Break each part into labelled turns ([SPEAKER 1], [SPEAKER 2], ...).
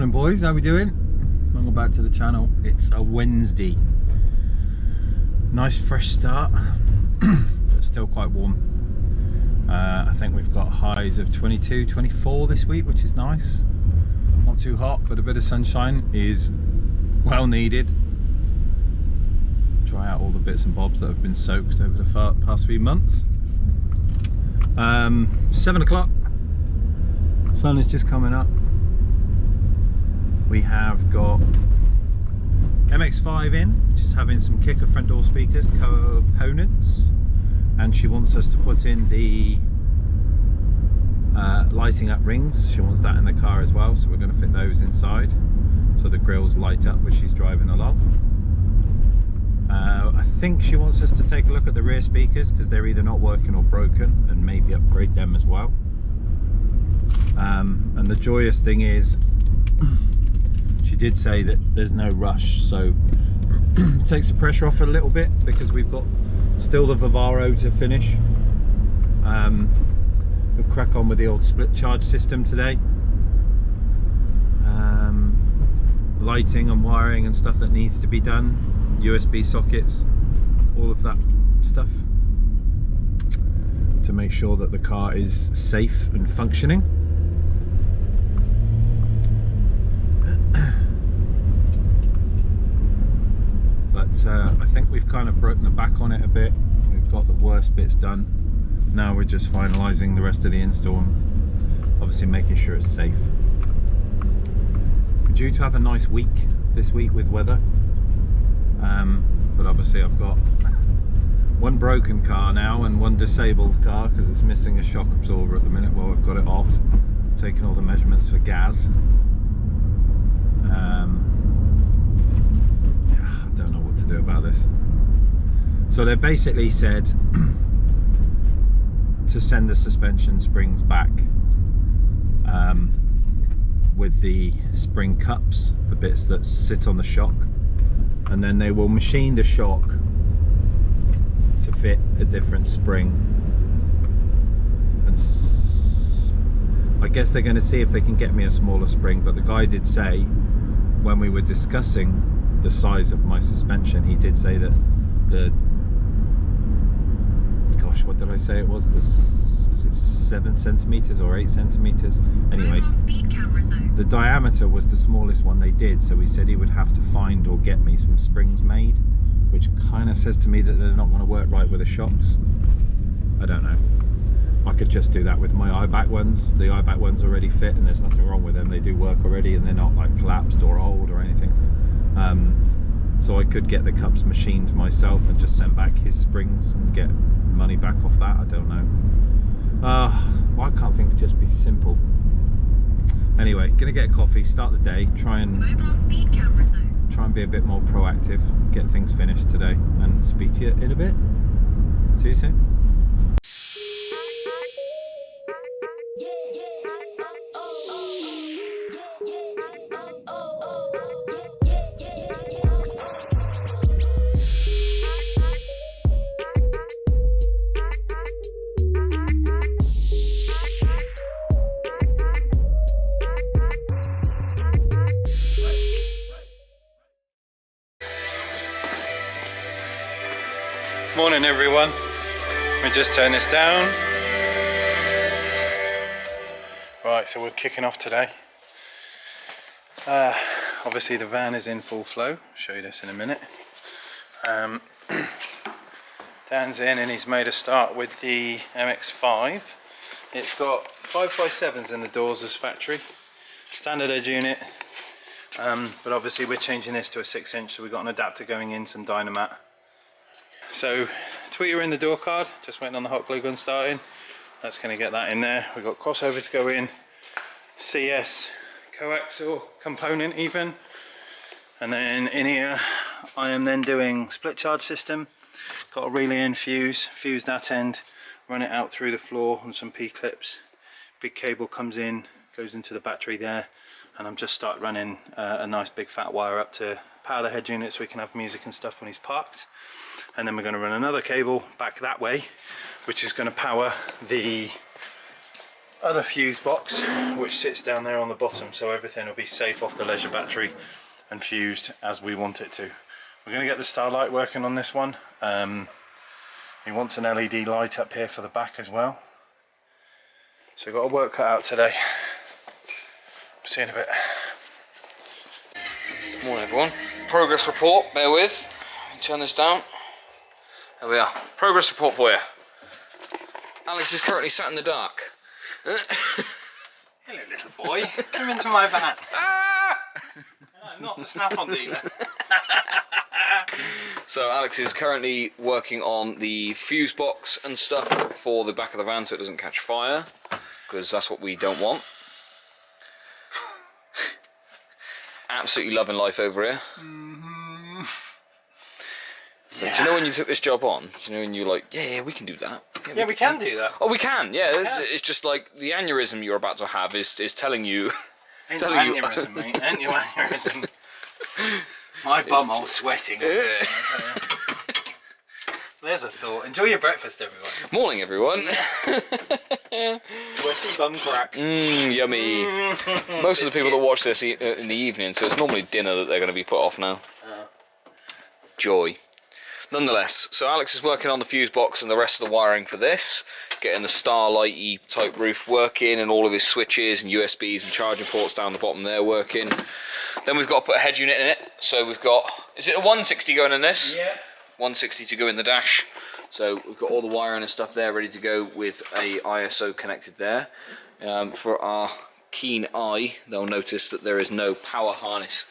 [SPEAKER 1] Morning boys, how we doing? Welcome back to the channel. It's a Wednesday. Nice fresh start, but still quite warm. I think we've got highs of 22, 24 this week, which is nice. Not too hot, but a bit of sunshine is well needed. Dry out all the bits and bobs that have been soaked over the past few months. 7 o'clock, sun is just coming up. We have got MX-5 in, which is having some kicker front door speakers components, and she wants us to put in the lighting up rings. She wants that in the car as well, so we're going to fit those inside so the grills light up as she's driving along. I think she wants us to take a look at the rear speakers because they're either not working or broken, and maybe upgrade them as well. And the joyous thing is, she did say that there's no rush, so it takes the pressure off a little bit because we've got still the Vivaro to finish. We'll crack on with the old split charge system today. Lighting and wiring and stuff that needs to be done, USB sockets, all of that stuff to make sure that the car is safe and functioning. But I think we've kind of broken the back on it a bit. We've got the worst bits done. Now we're just finalising the rest of the install and obviously making sure it's safe. We're due to have a nice week this week with weather, but obviously I've got one broken car now and one disabled car because it's missing a shock absorber at the minute while we've got it off, taking all the measurements for gas. I don't know what to do about this. So they basically said to send the suspension springs back with the spring cups, the bits that sit on the shock, and then they will machine the shock to fit a different spring. And I guess they're going to see if they can get me a smaller spring, but the guy did say when we were discussing the size of my suspension, he did say that the, gosh, what did I say it was? Was it 7 centimeters or 8 centimeters? Anyway, the diameter was the smallest one they did, so he said he would have to find or get me some springs made, which kind of says to me that they're not going to work right with the shocks. I don't know. I could just do that with my IBAC ones. The IBAC ones already fit and there's nothing wrong with them. They do work already and they're not like collapsed or old or anything. So I could get the cups machined myself and just send back his springs and get money back off that. I don't know. Why can't things just be simple? Anyway, gonna get a coffee, start the day, try and be a bit more proactive, get things finished today, and speak to you in a bit. See you soon. Morning everyone, let me just turn this down. Right, so we're kicking off today. Obviously the van is in full flow, I'll show you this in a minute. Dan's in and he's made a start with the MX-5. It's got 5x7s in the doors as factory, standard edge unit, but obviously we're changing this to a 6-inch, so we've got an adapter going in, some Dynamat. So tweeter in the door card, just waiting on the hot glue gun starting. That's going to get that in there. We've got crossover to go in, CS coaxial component even, and then in here I am then doing split charge system. Got a relay in, fuse that end, run it out through the floor on some P-clips. Big cable comes in, goes into the battery there, and I'm just start running a nice big fat wire up to power the head unit so we can have music and stuff when he's parked. And then we're going to run another cable back that way, which is going to power the other fuse box which sits down there on the bottom, so everything will be safe off the leisure battery and fused as we want it to. We're going to get the Starlight working on this one. He wants an LED light up here for the back as well. So we've got a work cut out today. See you in a bit.
[SPEAKER 2] Morning everyone. Progress report, bear with. Turn this down. There we are. Progress report for you. Alex is currently sat in the dark.
[SPEAKER 1] Hello little boy, come into my van. I'm not the Snap-on dealer.
[SPEAKER 2] So Alex is currently working on the fuse box and stuff for the back of the van so it doesn't catch fire, because that's what we don't want. Absolutely loving life over here.
[SPEAKER 1] Yeah.
[SPEAKER 2] Do you know when you took this job on? Do you know when you were like, yeah, we can do that.
[SPEAKER 1] Yeah, we can do that.
[SPEAKER 2] Oh, we can. Yeah, it's just like the aneurysm you're about to have is telling you.
[SPEAKER 1] Ain't no aneurysm, mate. Ain't no aneurysm. My bum all sweating. There's a thought. Enjoy your breakfast, everyone.
[SPEAKER 2] Morning, everyone.
[SPEAKER 1] Sweaty bum crack.
[SPEAKER 2] Yummy. Most of the people that watch this in the evening, so it's normally dinner that they're going to be put off now. Joy. Nonetheless, so Alex is working on the fuse box and the rest of the wiring for this, getting the Starlight-y type roof working and all of his switches and USBs and charging ports down the bottom there working. Then we've got to put a head unit in it, so we've got, is it a 160 going in this?
[SPEAKER 1] Yeah.
[SPEAKER 2] 160 to go in the dash. So we've got all the wiring and stuff there ready to go with a ISO connected there. For our keen eye, they'll notice that there is no power harness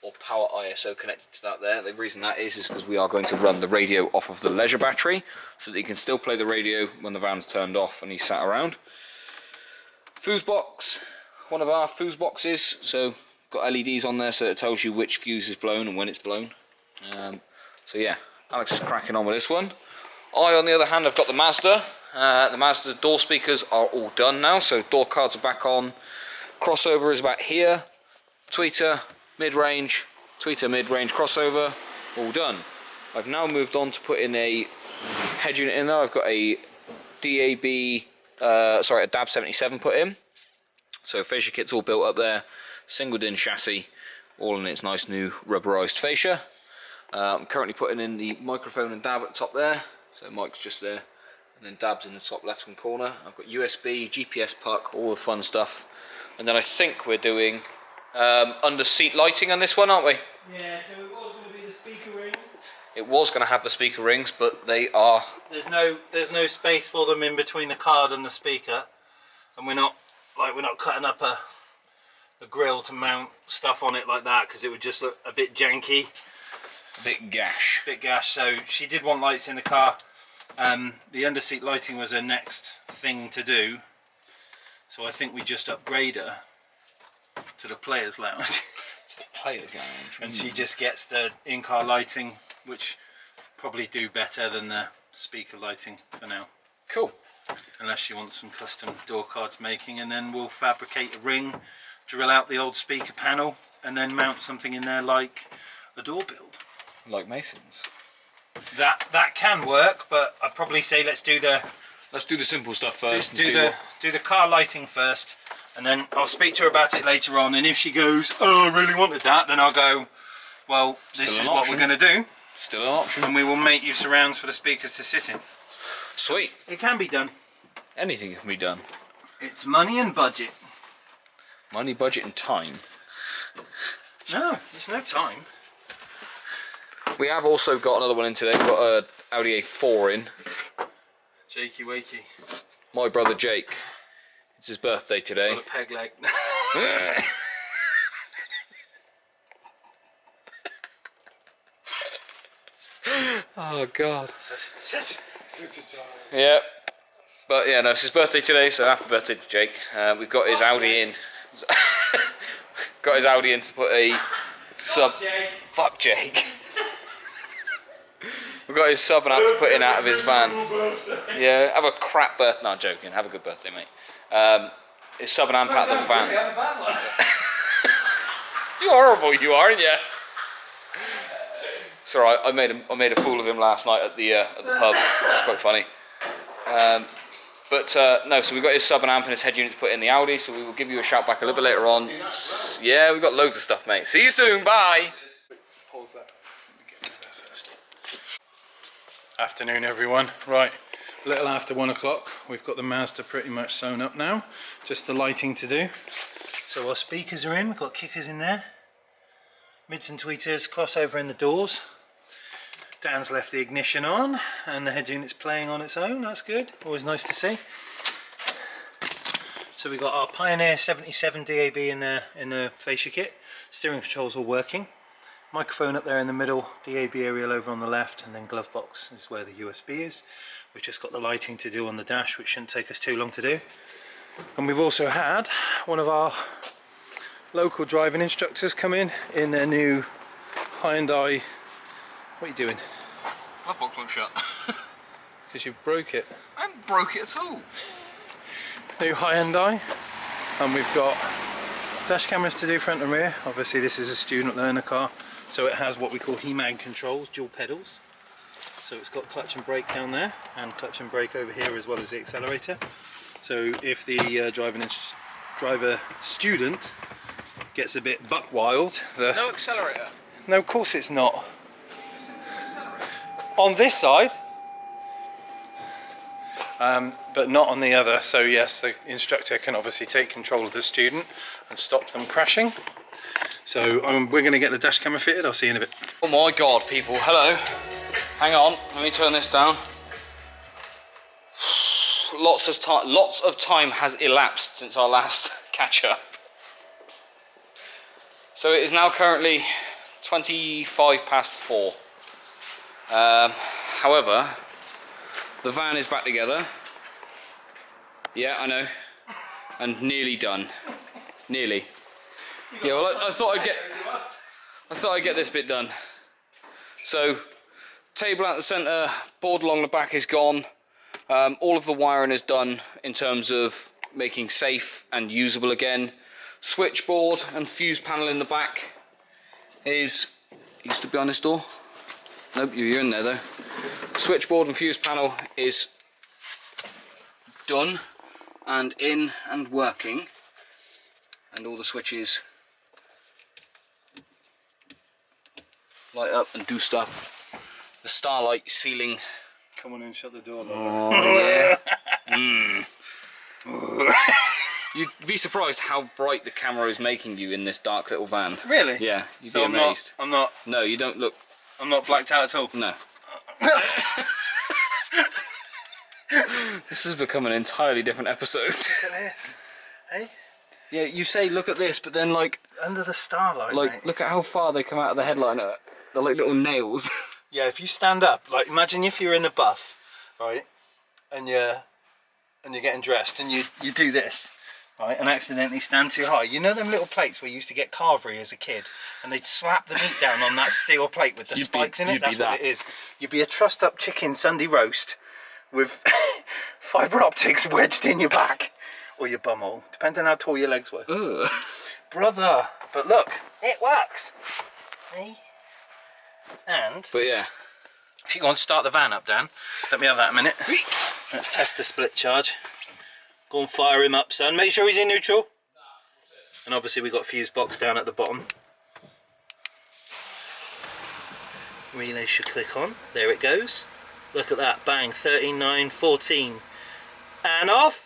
[SPEAKER 2] or power ISO connected to that there. The reason that is because we are going to run the radio off of the leisure battery so that he can still play the radio when the van's turned off and he's sat around. Fuse box, one of our fuse boxes, so got LEDs on there so it tells you which fuse is blown and when it's blown. So yeah, Alex is cracking on with this one. I, on the other hand, have got the Mazda. The Mazda door speakers are all done now, so door cards are back on. Crossover is about here. Tweeter, mid-range, tweeter, mid-range, crossover, all done. I've now moved on to put in a head unit in there. I've got a a DAB 77 put in. So fascia kit's all built up there. Single DIN chassis, all in its nice new rubberized fascia. I'm currently putting in the microphone and DAB at the top there. So mic's just there, and then DAB's in the top left-hand corner. I've got USB, GPS puck, all the fun stuff. And then I think we're doing under seat lighting on this one, aren't we?
[SPEAKER 1] Yeah, so it was going to be the speaker rings.
[SPEAKER 2] It was going to have the speaker rings, but they are...
[SPEAKER 1] There's no space for them in between the card and the speaker, and we're not cutting up a grill to mount stuff on it like that, because it would just look a bit janky.
[SPEAKER 2] A bit gash.
[SPEAKER 1] So she did want lights in the car. The underseat lighting was her next thing to do, so I think we just upgrade her to the players lounge.
[SPEAKER 2] Players lounge.
[SPEAKER 1] And she just gets the in-car lighting, which probably do better than the speaker lighting for now.
[SPEAKER 2] Cool.
[SPEAKER 1] Unless she wants some custom door cards making, and then we'll fabricate a ring, drill out the old speaker panel, and then mount something in there like a door build.
[SPEAKER 2] Like Masons.
[SPEAKER 1] That can work, but I'd probably say let's do the
[SPEAKER 2] simple stuff first.
[SPEAKER 1] Do the car lighting first, and then I'll speak to her about it later on. And if she goes, "Oh, I really wanted that," then I'll go, "Well, this is what we're going to do."
[SPEAKER 2] Still an option.
[SPEAKER 1] And we will make you surrounds for the speakers to sit in.
[SPEAKER 2] Sweet.
[SPEAKER 1] It can be done.
[SPEAKER 2] Anything can be done.
[SPEAKER 1] It's money and budget.
[SPEAKER 2] Money, budget, and time.
[SPEAKER 1] No, there's no time.
[SPEAKER 2] We have also got another one in today. We've got a Audi A4 in.
[SPEAKER 1] Jakey wakey.
[SPEAKER 2] My brother Jake. It's his birthday today.
[SPEAKER 1] Got a peg leg.
[SPEAKER 2] Oh God. Yeah. But yeah, no, it's his birthday today, so happy birthday to Jake. We've got his Audi in. Got his Audi in to put a sub. Fuck Jake. We've got his sub and out to put in out of his van. Yeah, have a crap birthday. No, I'm joking. Have a good birthday, mate. His sub and amp out of the van. You're horrible, you are, aren't you? It's alright. I made a fool of him last night at the pub. It's quite funny. But no, so we've got his sub and amp and his head unit to put in the Audi, so we will give you a shout back a little bit later on. Yeah, we've got loads of stuff, mate. See you soon, bye!
[SPEAKER 1] Pause that. Get rid of that first. Afternoon, everyone. Right, a little after 1 o'clock. We've got the Mazda pretty much sewn up now. Just the lighting to do. So our speakers are in, we've got kickers in there. Mids and tweeters, crossover in the doors. Dan's left the ignition on and the head unit's playing on its own. That's good, always nice to see. So we've got our Pioneer 77 DAB in the fascia kit. Steering controls all working. Microphone up there in the middle, DAB aerial over on the left, and then glove box is where the USB is. We've just got the lighting to do on the dash, which shouldn't take us too long to do. And we've also had one of our local driving instructors come in their new Hyundai. What are you doing?
[SPEAKER 2] My box won't shut.
[SPEAKER 1] Because you broke it.
[SPEAKER 2] I haven't broke it at all.
[SPEAKER 1] New Hyundai, and we've got dash cameras to do front and rear. Obviously this is a student learner car, so it has what we call HEMAG controls, dual pedals. So it's got clutch and brake down there, and clutch and brake over here as well as the accelerator. So if the driver student gets a bit buck wild,
[SPEAKER 2] No accelerator.
[SPEAKER 1] No, of course it's not. On this side, but not on the other. So yes, the instructor can obviously take control of the student and stop them crashing. So we're going to get the dash camera fitted. I'll see you in a bit.
[SPEAKER 2] Oh my god, people, hello. Hang on, let me turn this down. Lots of time has elapsed since our last catch up. So it is now currently 4:25. However, the van is back together. Yeah, I know. And nearly done. Nearly. Yeah, well, I thought I'd get this bit done. So, table at the centre, board along the back is gone. All of the wiring is done in terms of making safe and usable again. Switchboard and fuse panel in the back is... You stood behind this door? Nope, you're in there though. Switchboard and fuse panel is done and in and working, and all the switches light up and do stuff. The Starlight ceiling.
[SPEAKER 1] Come on in, shut the door.
[SPEAKER 2] Oh yeah. You'd be surprised how bright the camera is making you in this dark little van.
[SPEAKER 1] Really?
[SPEAKER 2] Yeah, you'd
[SPEAKER 1] So
[SPEAKER 2] be amazed.
[SPEAKER 1] I'm not.
[SPEAKER 2] No, you don't look.
[SPEAKER 1] I'm not blacked out at all.
[SPEAKER 2] No. This has become an entirely different episode.
[SPEAKER 1] Look at this. Hey?
[SPEAKER 2] Yeah, you say look at this, but then like
[SPEAKER 1] Under the starlight,
[SPEAKER 2] like
[SPEAKER 1] mate.
[SPEAKER 2] look at how far they come out of the headliner. They're like little nails.
[SPEAKER 1] Yeah, if you stand up, like imagine if you're in the buff, right, and you're getting dressed, and you do this, right, and accidentally stand too high. You know them little plates where you used to get carvery as a kid, and they'd slap the meat down on that steel plate with the spikes in it. That's what it is. You'd be a trussed up chicken Sunday roast with fibre optics wedged in your back or your bumhole, depending on how tall your legs were.
[SPEAKER 2] Ugh.
[SPEAKER 1] Brother, but look, it works. Hey. And
[SPEAKER 2] But yeah.
[SPEAKER 1] if you go and start the van up, Dan, let me have that a minute. Let's test the split charge. Go and fire him up, son. Make sure he's in neutral. And obviously we've got fuse box down at the bottom. Relay should click on. There it goes. Look at that. Bang. 13, 9, 14. And off.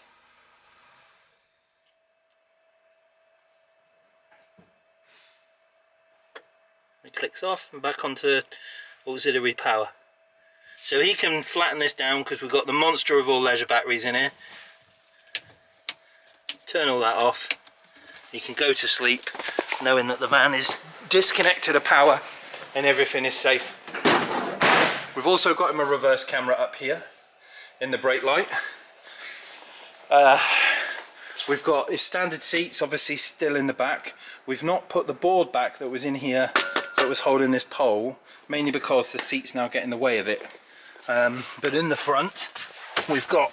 [SPEAKER 1] It clicks off and back onto auxiliary power. So he can flatten this down because we've got the monster of all leisure batteries in here. Turn all that off. You can go to sleep knowing that the van is disconnected of power and everything is safe. We've also got him a reverse camera up here in the brake light. We've got his standard seats obviously still in the back. We've not put the board back that was in here that was holding this pole, mainly because the seats now get in the way of it. But in the front we've got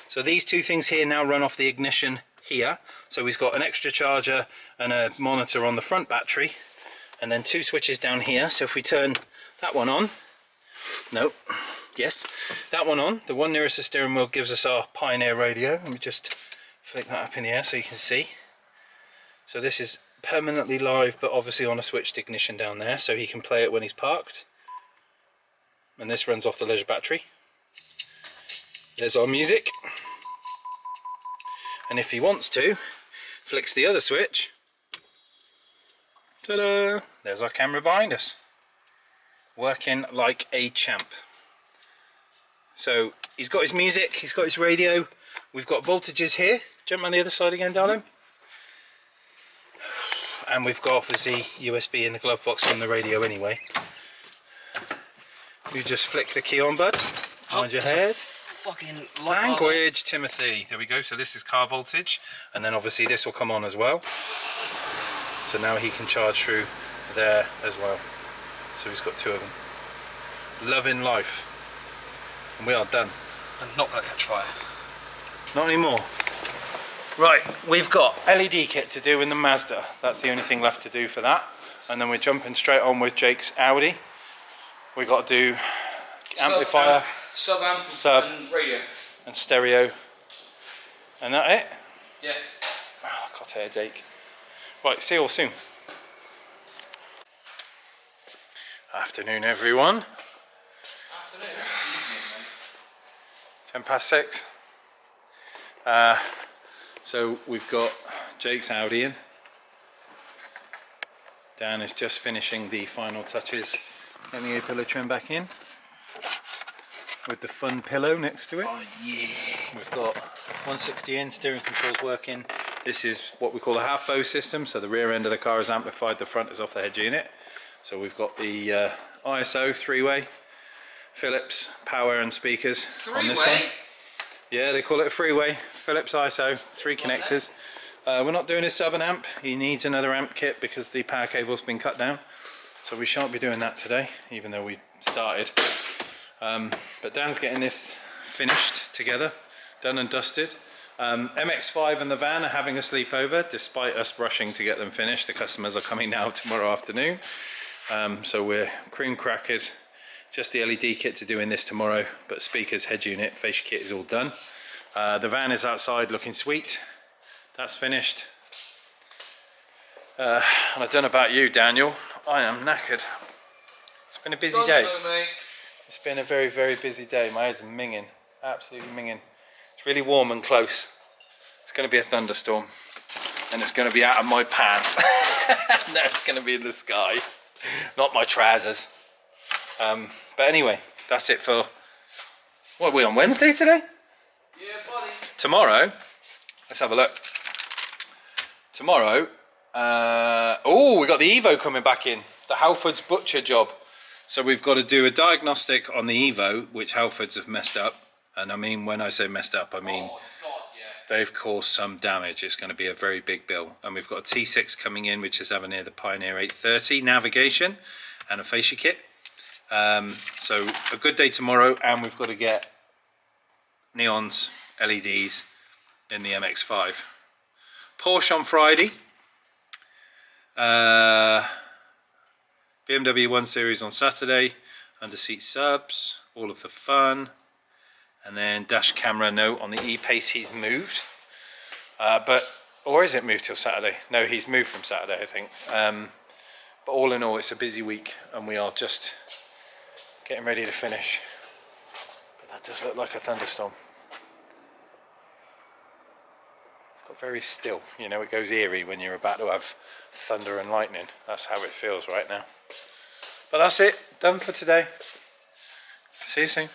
[SPEAKER 1] so these two things here now run off the ignition here. So we've got an extra charger and a monitor on the front battery, and then two switches down here. So if we turn that one on, nope, Yes, that one on. The one nearest the steering wheel gives us our Pioneer radio. Let me just flick that up in the air so you can see. So this is permanently live, but obviously on a switched ignition down there, so he can play it when he's parked. And this runs off the leisure battery. There's our music. And if he wants to, flicks the other switch. Ta-da! There's our camera behind us. Working like a champ. So he's got his music, he's got his radio. We've got voltages here. Jump on the other side again, darling. And we've got obviously USB in the glove box from the radio anyway. You just flick the key on, bud. Behind your head.
[SPEAKER 2] Fucking
[SPEAKER 1] Language, Timothy. There we go. So this is car voltage, and then obviously this will come on as well. So now he can charge through there as well. So he's got two of them. Loving life. And we are done.
[SPEAKER 2] I'm not going to catch fire.
[SPEAKER 1] Not anymore. Right, we've got LED kit to do in the Mazda. That's the only thing left to do for that. And then we're jumping straight on with Jake's Audi. We've got to do amplifier,
[SPEAKER 2] sub-amp,
[SPEAKER 1] sub,
[SPEAKER 2] and radio.
[SPEAKER 1] And stereo. And that it?
[SPEAKER 2] Yeah.
[SPEAKER 1] Oh, I've got a headache. Right, see you all soon. Afternoon, everyone.
[SPEAKER 2] Afternoon.
[SPEAKER 1] 6:10. So we've got Jake's Audi in. Dan is just finishing the final touches. Getting the A-pillar trim back in. With the fun pillow next to it.
[SPEAKER 2] Oh yeah.
[SPEAKER 1] We've got 160 in, steering controls working. This is what we call a half bow system. So the rear end of the car is amplified, the front is off the head unit. So we've got the ISO 3-way, Philips power and speakers on this one. Yeah, they call it a 3-way, Philips ISO, 3 connectors. We're not doing his sub and amp. He needs another amp kit because the power cable's been cut down. So we shan't be doing that today, even though we started. But Dan's getting this finished together, done and dusted. MX-5 and the van are having a sleepover, despite us rushing to get them finished. The customers are coming now tomorrow afternoon. So we're cream crackered. Just the LED kit to do in this tomorrow, but speakers, head unit, fascia kit is all done. The van is outside looking sweet. That's finished. And I don't know about you, Daniel. I am knackered. It's been a busy day. It's been a very, very busy day. My head's minging, absolutely minging. It's really warm and close. It's going to be a thunderstorm, and it's going to be out of my pan. No, it's going to be in the sky, not my trousers. But anyway, that's it for. What are we on Wednesday today?
[SPEAKER 2] Yeah, buddy.
[SPEAKER 1] Tomorrow, let's have a look. Tomorrow, oh, we got the Evo coming back in. The Halfords butcher job. So we've got to do a diagnostic on the Evo, which Halfords have messed up. And I mean, when I say messed up, I mean they've caused some damage. It's going to be a very big bill. And we've got a T6 coming in, which is having here the Pioneer 830 navigation and a fascia kit. So a good day tomorrow, and we've got to get neons, LEDs in the MX-5. Porsche on Friday. BMW 1 Series on Saturday. Under seat subs, all of the fun. And then dash camera note on the E-Pace he's moved. Or is it moved till Saturday? No, he's moved from Saturday, I think. But all in all, it's a busy week, and we are just getting ready to finish. But that does look like a thunderstorm. It's got very still. You know, it goes eerie when you're about to have thunder and lightning. That's how it feels right now. But that's it. Done for today. See you soon.